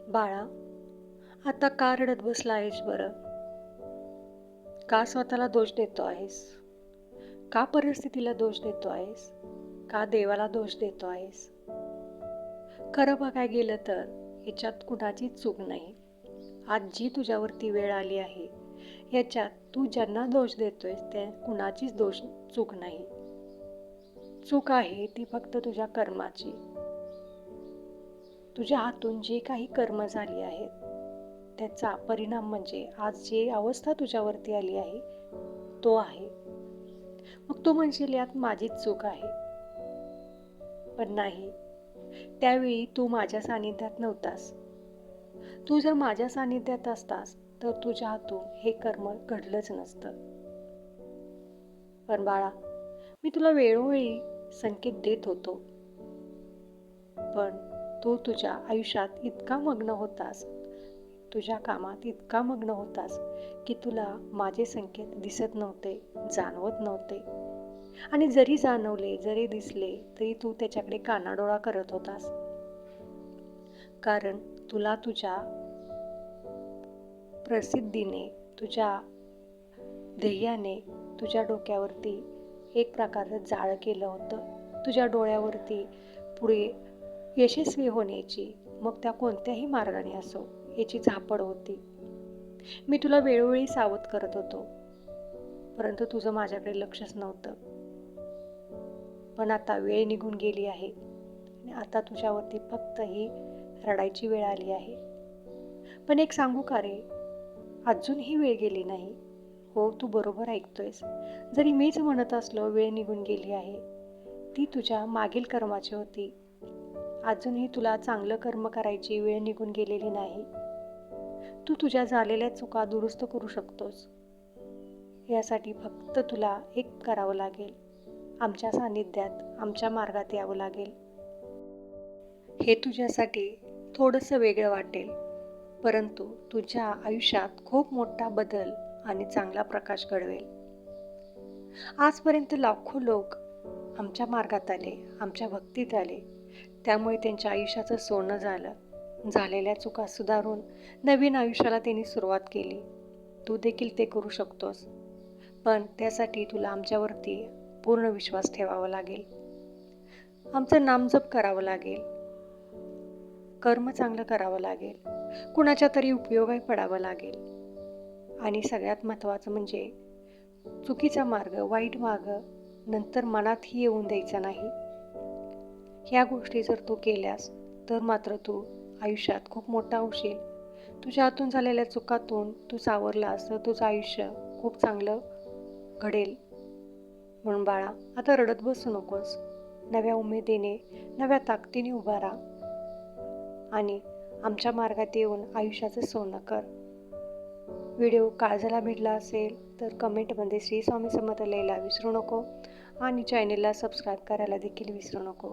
बाळा, आता का रडत बसला आहेस बरं? का स्वतःला दोष देतो आहेस? का परिस्थितीला दोष देतो आहेस? का देवाला दोष देतो आहेस? खरं बघायला गेलं तर याच्यात कुणाचीच चूक नाही. आज जी तुझ्यावरती वेळ आली आहे, याच्यात तू ज्यांना दोष देतोयस त्या कुणाचीच चूक नाही. चूक आहे ती फक्त तुझ्या कर्माची. तुझ्या हातून जे काही कर्म झाली आहेत, त्याचा परिणाम म्हणजे आज जी अवस्था तुझ्यावरती आली आहे तो आहे. मग तू म्हणशील यात माझीच चूक आहे, पण नाही. त्यावेळी तू माझ्या सानिध्यात नव्हतास. तू जर माझ्या सानिध्यात असतास तर तुझ्या हातून हे कर्म घडलंच नसतं. पण बाळा, मी तुला वेळोवेळी संकेत देत होतो, पण तू तुझ्या आयुष्यात इतका मग्न होतास, तुझ्या कामात इतका मग्न होतास की तुला माझे संकेत दिसत नव्हते, जाणवत नव्हते. आणि जरी जाणवले, जरी दिसले, तरी तू त्याच्याकडे कानाडोळा करत होतास. कारण तुला तुझ्या प्रसिद्धीने, तुझ्या ध्येयाने तुझ्या डोक्यावरती एक प्रकारचं जाळं केलं होतं. तुझ्या डोळ्यावरती पुढे यशस्वी होण्याची, मग त्या कोणत्याही मार्गाने असो, याची झापड होती. मी तुला वेळोवेळी सावध करत होतो, परंतु तुझं माझ्याकडे लक्षच नव्हतं. पण आता वेळ निघून गेली आहे आणि आता तुझ्यावरती फक्त ही रडायची वेळ आली आहे. पण एक सांगू का रे, अजूनही वेळ गेली नाही. हो, तू बरोबर ऐकतोयस. जरी मीच म्हणत असलो वेळ निघून गेली आहे, ती तुझ्या मागील कर्माची होती. अजूनही तुला चांगलं कर्म करायची वेळ निघून गेलेली नाही. तू तुझ्या झालेल्या चुका दुरुस्त करू शकतोस. यासाठी फक्त तुला एक करावं लागेल, आमच्या सानिध्यात, आमच्या मार्गात यावं लागेल. हे तुझ्यासाठी थोडंसं वेगळं वाटेल, परंतु तुझ्या आयुष्यात खूप मोठा बदल आणि चांगला प्रकाश घडवेल. आजपर्यंत लाखो लोक आमच्या मार्गात आले, आमच्या भक्तीत आले, त्यामुळे त्यांच्या आयुष्याचं सोनं झालं. झालेल्या चुका सुधारून नवीन आयुष्याला त्यांनी सुरुवात केली. तू देखील ते करू शकतोस, पण त्यासाठी तुला आमच्यावरती पूर्ण विश्वास ठेवावा लागेल. आमचं नामजप करावं लागेल, कर्म चांगलं करावं लागेल, कुणाच्या तरी उपयोगात पडावं लागेल. आणि सगळ्यात महत्त्वाचं म्हणजे चुकीचा मार्ग, वाईट मार्ग नंतर मनातही येऊन द्यायचा नाही. ह्या गोष्टी जर तू केल्यास तर मात्र तू आयुष्यात खूप मोठा होशील. तुझ्या हातून झालेल्या चुकातून तू सावरलास तर तुझं आयुष्य खूप चांगलं घडेल. म्हणून बाळा, आता रडत बसू नकोस. नव्या उमेदीने, नव्या ताकदीने उभा राहा आणि आमच्या मार्गात येऊन आयुष्याचं सोनं कर. व्हिडिओ काळजाला भिडला असेल तर कमेंटमध्ये श्री स्वामी समर्थ लिहायला विसरू नको आणि चॅनेलला सबस्क्राईब करायला देखील विसरू नको.